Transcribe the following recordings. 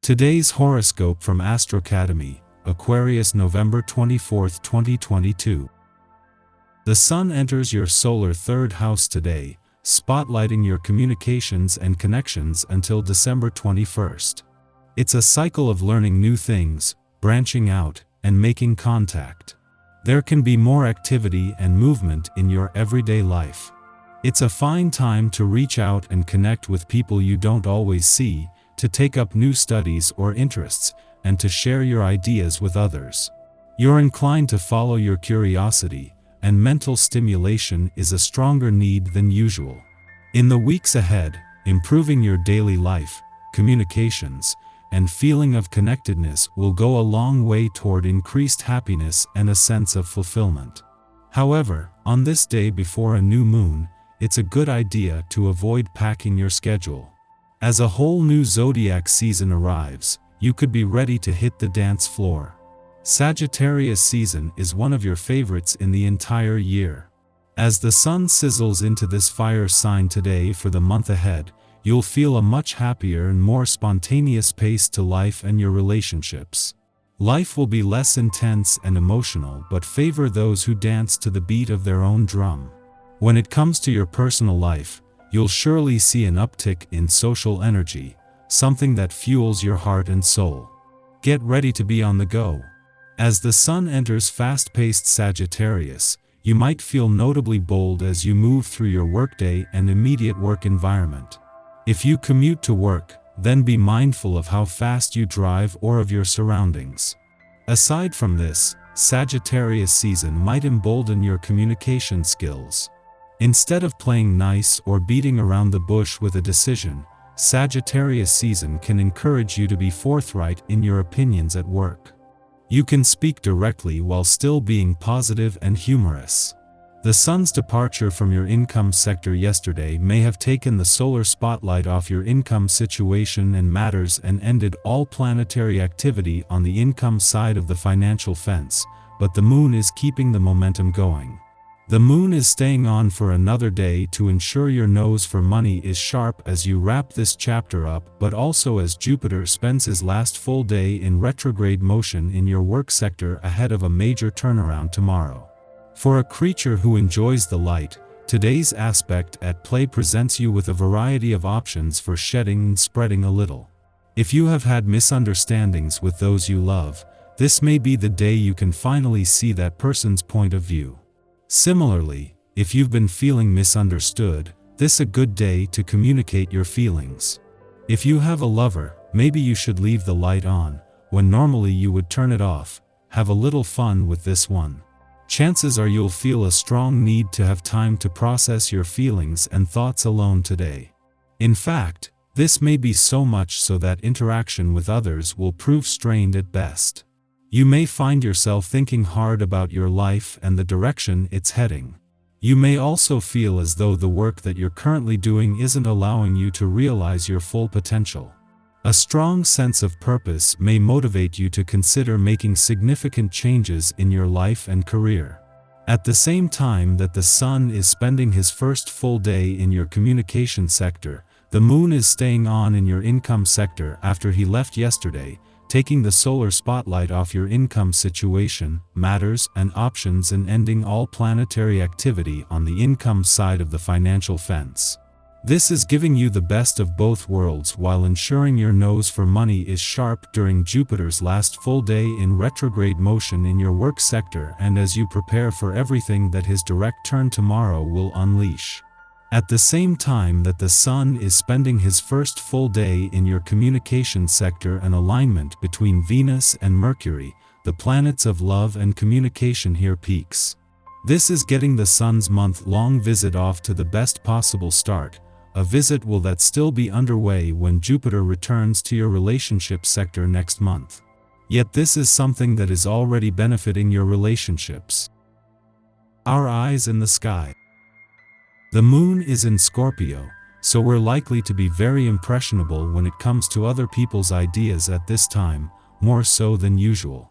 Today's horoscope from Astrocademy, Aquarius November 24, 2022. The Sun enters your solar third house today, spotlighting your communications and connections until December 21st. It's a cycle of learning new things, branching out, and making contact. There can be more activity and movement in your everyday life. It's a fine time to reach out and connect with people you don't always see, to take up new studies or interests, and to share your ideas with others. You're inclined to follow your curiosity, and mental stimulation is a stronger need than usual. In the weeks ahead, improving your daily life, communications, and feeling of connectedness will go a long way toward increased happiness and a sense of fulfillment. However, on this day before a new moon, it's a good idea to avoid packing your schedule. As a whole new zodiac season arrives, you could be ready to hit the dance floor. Sagittarius season is one of your favorites in the entire year. As the sun sizzles into this fire sign today for the month ahead, you'll feel a much happier and more spontaneous pace to life and your relationships. Life will be less intense and emotional, but favor those who dance to the beat of their own drum. When it comes to your personal life, you'll surely see an uptick in social energy, something that fuels your heart and soul. Get ready to be on the go. As the sun enters fast-paced Sagittarius, you might feel notably bold as you move through your workday and immediate work environment. If you commute to work, then be mindful of how fast you drive or of your surroundings. Aside from this, Sagittarius season might embolden your communication skills. Instead of playing nice or beating around the bush with a decision, Sagittarius season can encourage you to be forthright in your opinions at work. You can speak directly while still being positive and humorous. The sun's departure from your income sector yesterday may have taken the solar spotlight off your income situation and matters and ended all planetary activity on the income side of the financial fence, but the moon is keeping the momentum going. The moon is staying on for another day to ensure your nose for money is sharp as you wrap this chapter up, but also as Jupiter spends his last full day in retrograde motion in your work sector ahead of a major turnaround tomorrow. For a creature who enjoys the light, today's aspect at play presents you with a variety of options for shedding and spreading a little. If you have had misunderstandings with those you love, this may be the day you can finally see that person's point of view. Similarly, if you've been feeling misunderstood, this is a good day to communicate your feelings. If you have a lover, maybe you should leave the light on, when normally you would turn it off. Have a little fun with this one. Chances are you'll feel a strong need to have time to process your feelings and thoughts alone today. In fact, this may be so much so that interaction with others will prove strained at best. You may find yourself thinking hard about your life and the direction it's heading. You may also feel as though the work that you're currently doing isn't allowing you to realize your full potential. A strong sense of purpose may motivate you to consider making significant changes in your life and career. At the same time that the sun is spending his first full day in your communication sector, the moon is staying on in your income sector after he left yesterday, taking the solar spotlight off your income situation, matters, and options and ending all planetary activity on the income side of the financial fence. This is giving you the best of both worlds while ensuring your nose for money is sharp during Jupiter's last full day in retrograde motion in your work sector and as you prepare for everything that his direct turn tomorrow will unleash. At the same time that the sun is spending his first full day in your communication sector, an alignment between Venus and Mercury, the planets of love and communication here peaks. This is getting the sun's month-long visit off to the best possible start, a visit that still be underway when Jupiter returns to your relationship sector next month. Yet this is something that is already benefiting your relationships. Our eyes in the sky. The moon is in Scorpio, so we're likely to be very impressionable when it comes to other people's ideas at this time, more so than usual.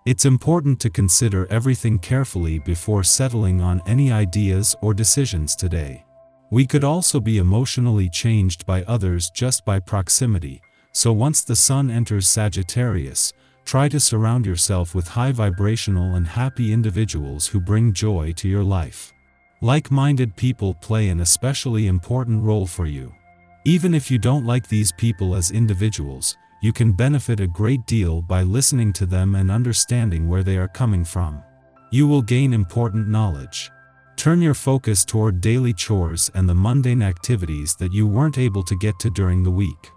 It's important to consider everything carefully before settling on any ideas or decisions today. We could also be emotionally changed by others just by proximity, So once the sun enters Sagittarius, try to surround yourself with high vibrational and happy individuals who bring joy to your life. Like-minded people play an especially important role for you. Even if you don't like these people as individuals, you can benefit a great deal by listening to them and understanding where they are coming from. You will gain important knowledge. Turn your focus toward daily chores and the mundane activities that you weren't able to get to during the week.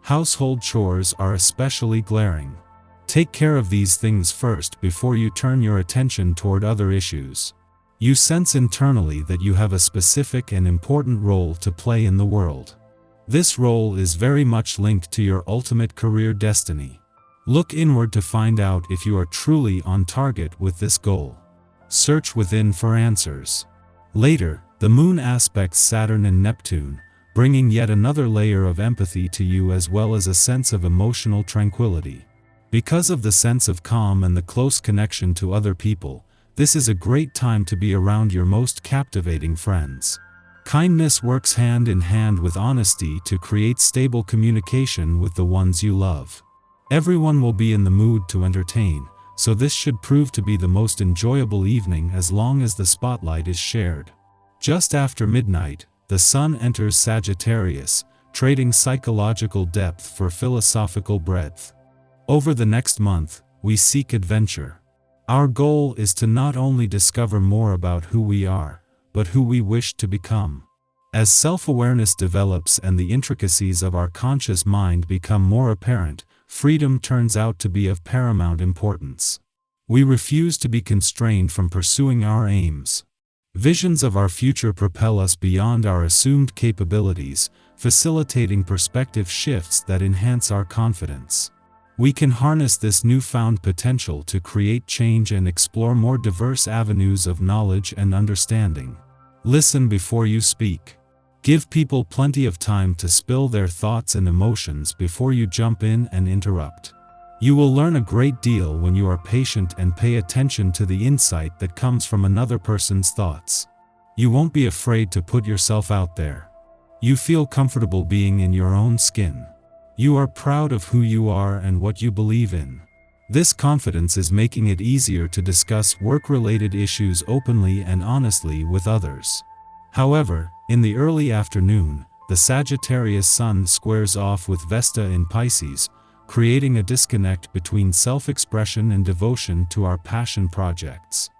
Household chores are especially glaring. Take care of these things first before you turn your attention toward other issues. You sense internally that you have a specific and important role to play in the world. This role is very much linked to your ultimate career destiny. Look inward to find out if you are truly on target with this goal. Search within for answers. Later, the moon aspects Saturn and Neptune, bringing yet another layer of empathy to you as well as a sense of emotional tranquility. Because of the sense of calm and the close connection to other people, this is a great time to be around your most captivating friends. Kindness works hand in hand with honesty to create stable communication with the ones you love. Everyone will be in the mood to entertain, so this should prove to be the most enjoyable evening as long as the spotlight is shared. Just after midnight, the sun enters Sagittarius, trading psychological depth for philosophical breadth. Over the next month, we seek adventure. Our goal is to not only discover more about who we are, but who we wish to become. As self-awareness develops and the intricacies of our conscious mind become more apparent, freedom turns out to be of paramount importance. We refuse to be constrained from pursuing our aims. Visions of our future propel us beyond our assumed capabilities, facilitating perspective shifts that enhance our confidence. We can harness this newfound potential to create change and explore more diverse avenues of knowledge and understanding. Listen before you speak. Give people plenty of time to spill their thoughts and emotions before you jump in and interrupt. You will learn a great deal when you are patient and pay attention to the insight that comes from another person's thoughts. You won't be afraid to put yourself out there. You feel comfortable being in your own skin. You are proud of who you are and what you believe in. This confidence is making it easier to discuss work-related issues openly and honestly with others. However, in the early afternoon, the Sagittarius sun squares off with Vesta in Pisces, creating a disconnect between self-expression and devotion to our passion projects.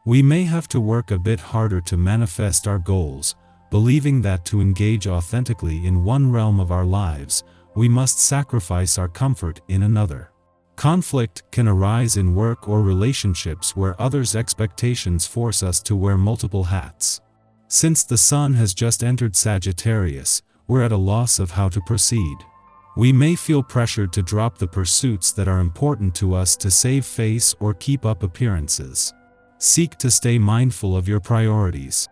We may have to work a bit harder to manifest our goals, believing that to engage authentically in one realm of our lives, we must sacrifice our comfort in another. Conflict can arise in work or relationships where others' expectations force us to wear multiple hats. Since the sun has just entered Sagittarius, we're at a loss of how to proceed. We may feel pressured to drop the pursuits that are important to us to save face or keep up appearances. Seek to stay mindful of your priorities.